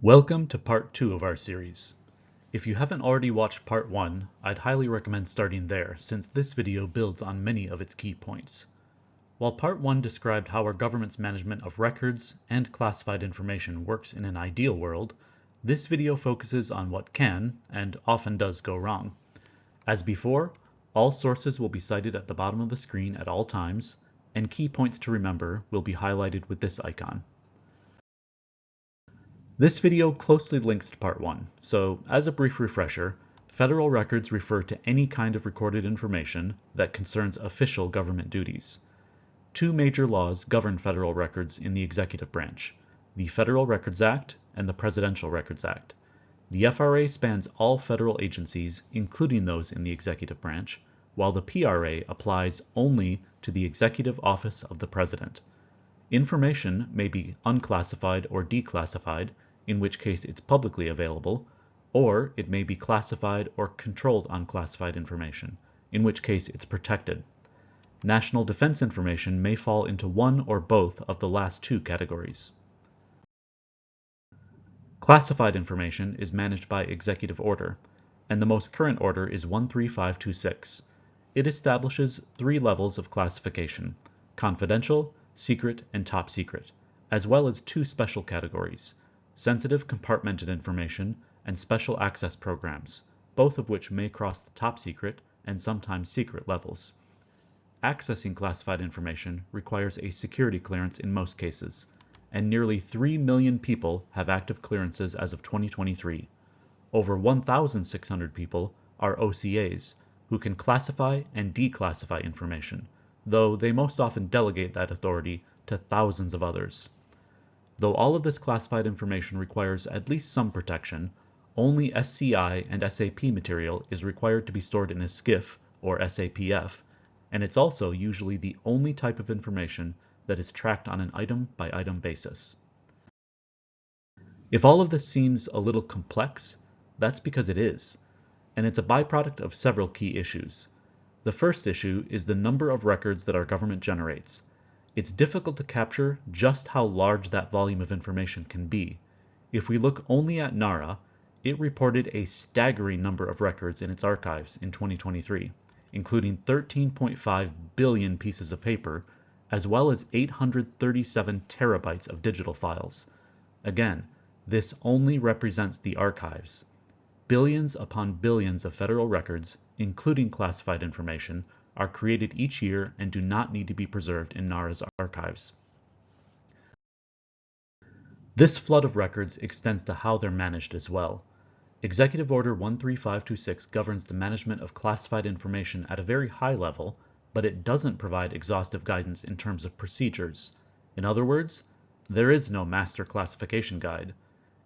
Welcome to part 2 of our series. If you haven't already watched part 1, I'd highly recommend starting there since this video builds on many of its key points. While part 1 described how our government's management of records and classified information works in an ideal world, this video focuses on what can, and often does, go wrong. As before, all sources will be cited at the bottom of the screen at all times, and key points to remember will be highlighted with this icon. This video closely links to part 1, so as a brief refresher, federal records refer to any kind of recorded information that concerns official government duties. Two major laws govern federal records in the executive branch, the Federal Records Act and the Presidential Records Act. The FRA spans all federal agencies, including those in the executive branch, while the PRA applies only to the Executive Office of the President. Information may be unclassified or declassified, in which case it's publicly available, or it may be classified or controlled unclassified information, in which case it's protected. National defense information may fall into one or both of the last two categories. Classified information is managed by executive order, and the most current order is 13526. It establishes 3 levels of classification: confidential, secret, and top secret, as well as 2 special categories: sensitive compartmented information and special access programs, both of which may cross the top secret and sometimes secret levels. Accessing classified information requires a security clearance in most cases, and nearly 3 million people have active clearances as of 2023. Over 1,600 people are OCAs, who can classify and declassify information, though they most often delegate that authority to thousands of others. Though all of this classified information requires at least some protection, only SCI and SAP material is required to be stored in a SCIF or SAPF, and it's also usually the only type of information that is tracked on an item-by-item basis. If all of this seems a little complex, that's because it is, and it's a byproduct of several key issues. The first issue is the number of records that our government generates. It's difficult to capture just how large that volume of information can be. If we look only at NARA, it reported a staggering number of records in its archives in 2023, including 13.5 billion pieces of paper, as well as 837 terabytes of digital files. Again, this only represents the archives. Billions upon billions of federal records, including classified information, are created each year and do not need to be preserved in NARA's archives. This flood of records extends to how they're managed as well. Executive Order 13526 governs the management of classified information at a very high level, but it doesn't provide exhaustive guidance in terms of procedures. In other words, there is no master classification guide.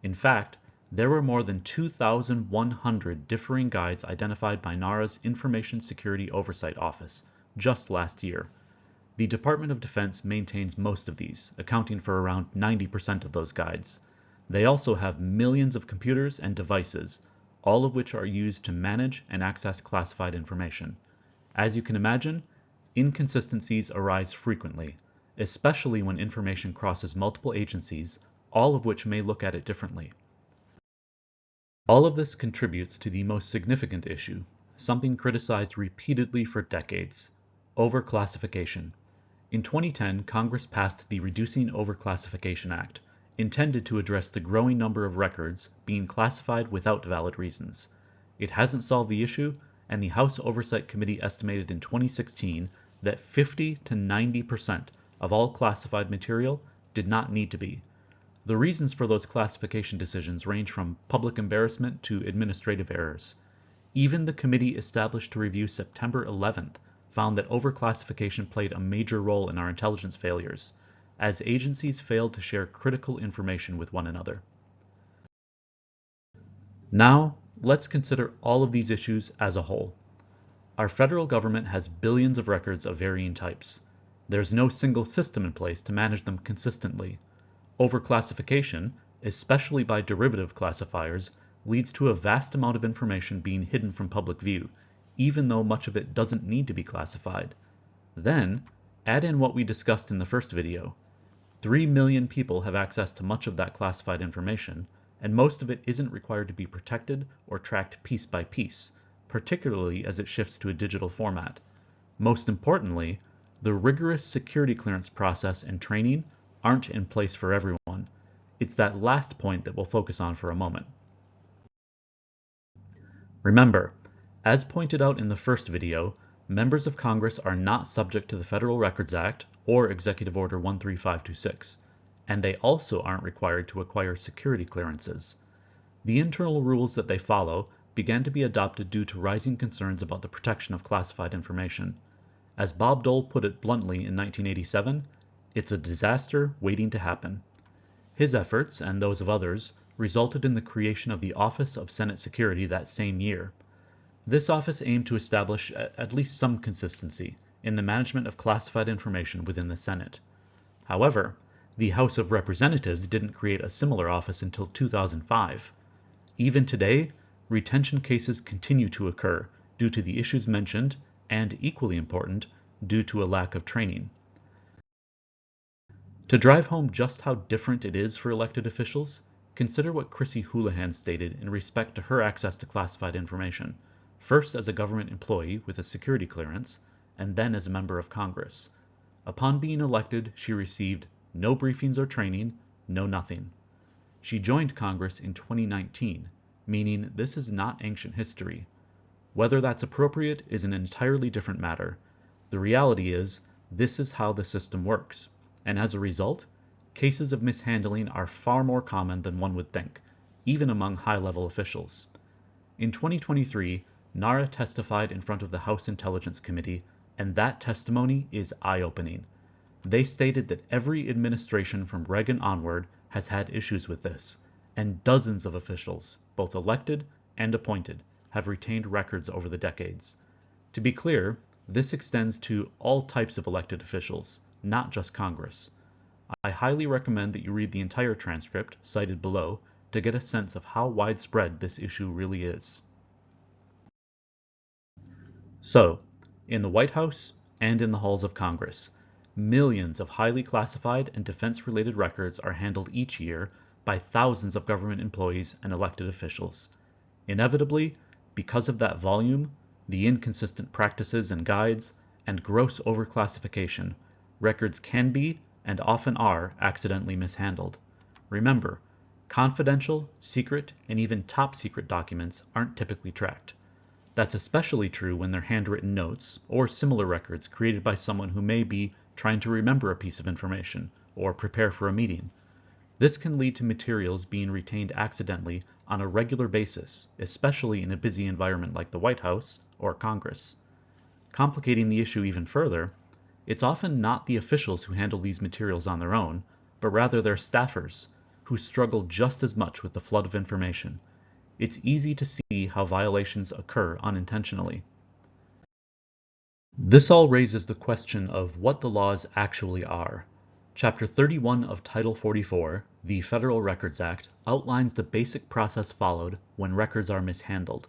In fact, there were more than 2,100 differing guides identified by NARA's Information Security Oversight Office just last year. The Department of Defense maintains most of these, accounting for around 90% of those guides. They also have millions of computers and devices, all of which are used to manage and access classified information. As you can imagine, inconsistencies arise frequently, especially when information crosses multiple agencies, all of which may look at it differently. All of this contributes to the most significant issue, something criticized repeatedly for decades: overclassification. In 2010, Congress passed the Reducing Overclassification Act, intended to address the growing number of records being classified without valid reasons. It hasn't solved the issue, and the House Oversight Committee estimated in 2016 that 50 to 90% of all classified material did not need to be. The reasons for those classification decisions range from public embarrassment to administrative errors. Even the committee established to review September 11th found that overclassification played a major role in our intelligence failures, as agencies failed to share critical information with one another. Now, let's consider all of these issues as a whole. Our federal government has billions of records of varying types. There's no single system in place to manage them consistently. Overclassification, especially by derivative classifiers, leads to a vast amount of information being hidden from public view, even though much of it doesn't need to be classified. Then, add in what we discussed in the first video. 3 million people have access to much of that classified information, and most of it isn't required to be protected or tracked piece by piece, particularly as it shifts to a digital format. Most importantly, the rigorous security clearance process and training aren't in place for everyone. It's that last point that we'll focus on for a moment. Remember, as pointed out in the first video, members of Congress are not subject to the Federal Records Act or Executive Order 13526, and they also aren't required to acquire security clearances. The internal rules that they follow began to be adopted due to rising concerns about the protection of classified information. As Bob Dole put it bluntly in 1987, it's a disaster waiting to happen. His efforts, and those of others, resulted in the creation of the Office of Senate Security that same year. This office aimed to establish at least some consistency in the management of classified information within the Senate. However, the House of Representatives didn't create a similar office until 2005. Even today, retention cases continue to occur due to the issues mentioned, and equally important, due to a lack of training. To drive home just how different it is for elected officials, consider what Chrissy Houlihan stated in respect to her access to classified information, first as a government employee with a security clearance, and then as a member of Congress. Upon being elected, she received no briefings or training, no nothing. She joined Congress in 2019, meaning this is not ancient history. Whether that's appropriate is an entirely different matter. The reality is, this is how the system works, and as a result, cases of mishandling are far more common than one would think, even among high-level officials. In 2023, NARA testified in front of the House Intelligence Committee, and that testimony is eye-opening. They stated that every administration from Reagan onward has had issues with this, and dozens of officials, both elected and appointed, have retained records over the decades. To be clear, this extends to all types of elected officials, not just Congress. I highly recommend that you read the entire transcript, cited below, to get a sense of how widespread this issue really is. So, in the White House and in the halls of Congress, millions of highly classified and defense-related records are handled each year by thousands of government employees and elected officials. Inevitably, because of that volume, the inconsistent practices and guides, and gross overclassification, records can be, and often are, accidentally mishandled. Remember, confidential, secret, and even top-secret documents aren't typically tracked. That's especially true when they're handwritten notes, or similar records created by someone who may be trying to remember a piece of information, or prepare for a meeting. This can lead to materials being retained accidentally on a regular basis, especially in a busy environment like the White House or Congress. Complicating the issue even further, it's often not the officials who handle these materials on their own, but rather their staffers, who struggle just as much with the flood of information. It's easy to see how violations occur unintentionally. This all raises the question of what the laws actually are. Chapter 31 of Title 44, the Federal Records Act, outlines the basic process followed when records are mishandled.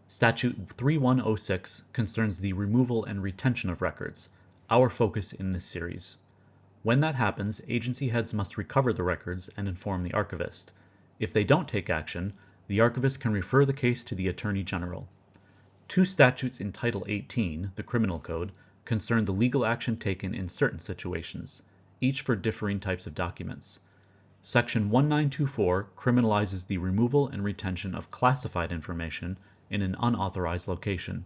Statute 3106 concerns the removal and retention of records, our focus in this series. When that happens, agency heads must recover the records and inform the archivist. If they don't take action, the archivist can refer the case to the Attorney General. Two statutes in Title 18, the Criminal Code, concern the legal action taken in certain situations, each for differing types of documents. Section 1924 criminalizes the removal and retention of classified information in an unauthorized location.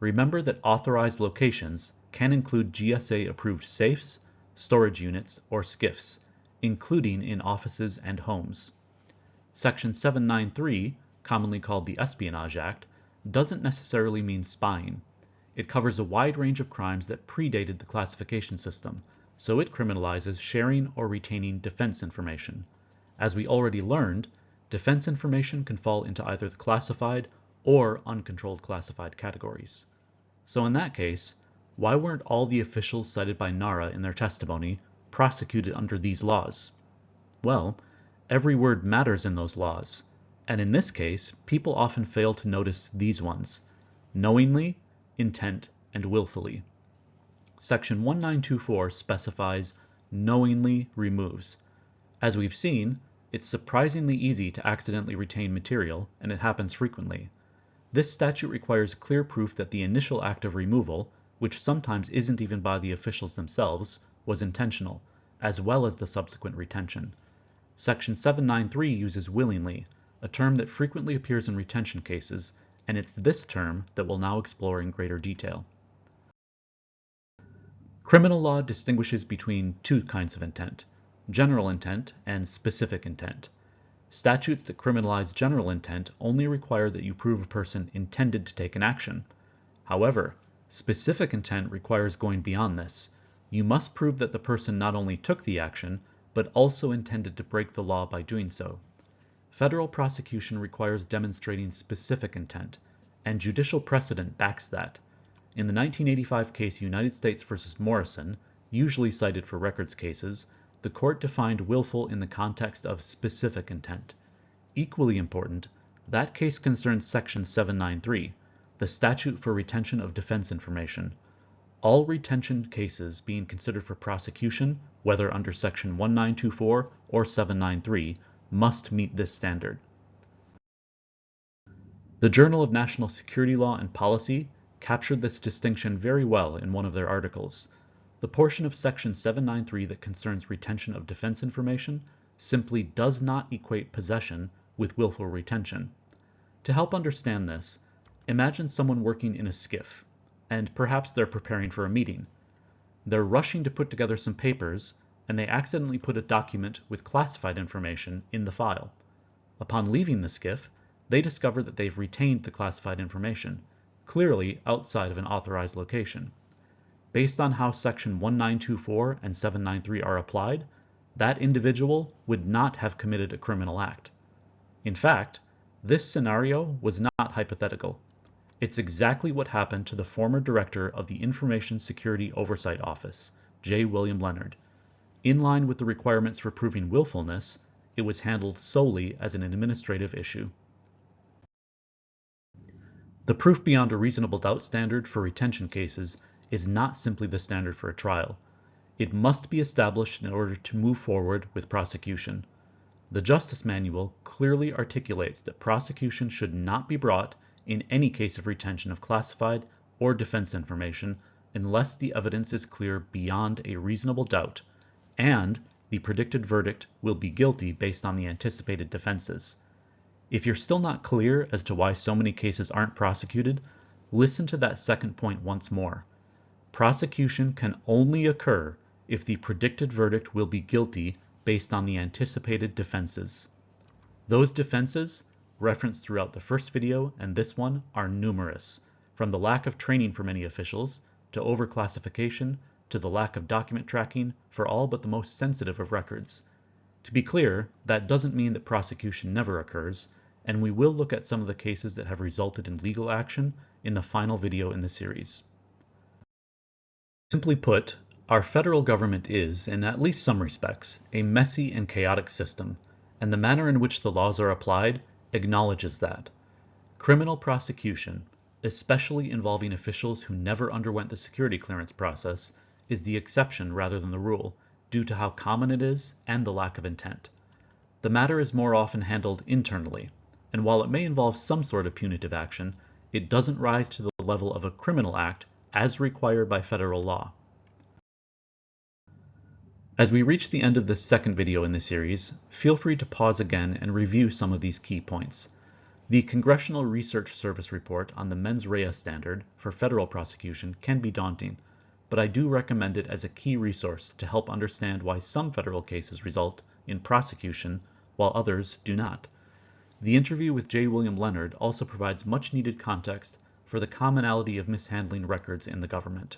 Remember that authorized locations can include GSA-approved safes, storage units, or SCIFs, including in offices and homes. Section 793, commonly called the Espionage Act, doesn't necessarily mean spying. It covers a wide range of crimes that predated the classification system, so it criminalizes sharing or retaining defense information. As we already learned, defense information can fall into either the classified or uncontrolled classified categories. So in that case, why weren't all the officials cited by NARA in their testimony prosecuted under these laws? Well, every word matters in those laws, and in this case, people often fail to notice these ones: knowingly, intent, and willfully. Section 1924 specifies knowingly removes. As we've seen, It's surprisingly easy to accidentally retain material, and it happens frequently. This statute requires clear proof that the initial act of removal, which sometimes isn't even by the officials themselves, was intentional, as well as the subsequent retention. Section 793 uses willingly, a term that frequently appears in retention cases, and it's this term that we'll now explore in greater detail. Criminal law distinguishes between two kinds of intent: general intent and specific intent. Statutes that criminalize general intent only require that you prove a person intended to take an action. However, specific intent requires going beyond this. You must prove that the person not only took the action, but also intended to break the law by doing so. Federal prosecution requires demonstrating specific intent, and judicial precedent backs that. In the 1985 case United States v. Morrison, usually cited for records cases, the court defined willful in the context of specific intent. Equally important, that case concerns Section 793, the statute for retention of defense information. All retention cases being considered for prosecution, whether under Section 1924 or 793, must meet this standard. The Journal of National Security Law and Policy captured this distinction very well in one of their articles. The portion of Section 793 that concerns retention of defense information simply does not equate possession with willful retention. To help understand this, imagine someone working in a skiff, and perhaps they're preparing for a meeting. They're rushing to put together some papers, and they accidentally put a document with classified information in the file. Upon leaving the skiff, they discover that they've retained the classified information, clearly outside of an authorized location. Based on how Section 1924 and 793 are applied, that individual would not have committed a criminal act. In fact, this scenario was not hypothetical. It's exactly what happened to the former director of the Information Security Oversight Office, J. William Leonard. In line with the requirements for proving willfulness, it was handled solely as an administrative issue. The proof beyond a reasonable doubt standard for retention cases is not simply the standard for a trial. It must be established in order to move forward with prosecution. The Justice Manual clearly articulates that prosecution should not be brought in any case of retention of classified or defense information unless the evidence is clear beyond a reasonable doubt, and the predicted verdict will be guilty based on the anticipated defenses. If you're still not clear as to why so many cases aren't prosecuted, listen to that second point once more. Prosecution can only occur if the predicted verdict will be guilty based on the anticipated defenses. Those defenses, referenced throughout the first video and this one, are numerous, from the lack of training for many officials, to overclassification, to the lack of document tracking for all but the most sensitive of records. To be clear, that doesn't mean that prosecution never occurs, and we will look at some of the cases that have resulted in legal action in the final video in the series. Simply put, our federal government is, in at least some respects, a messy and chaotic system, and the manner in which the laws are applied acknowledges that. Criminal prosecution, especially involving officials who never underwent the security clearance process, is the exception rather than the rule, due to how common it is and the lack of intent. The matter is more often handled internally, and while it may involve some sort of punitive action, it doesn't rise to the level of a criminal act as required by federal law. As we reach the end of this second video in the series, feel free to pause again and review some of these key points. The Congressional Research Service report on the mens rea standard for federal prosecution can be daunting, but I do recommend it as a key resource to help understand why some federal cases result in prosecution while others do not. The interview with J. William Leonard also provides much needed context for the commonality of mishandling records in the government.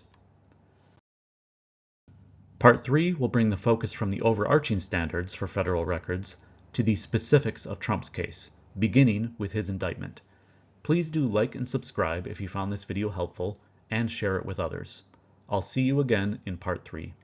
Part 3 will bring the focus from the overarching standards for federal records to the specifics of Trump's case, beginning with his indictment. Please do like and subscribe if you found this video helpful, and share it with others. I'll see you again in Part 3.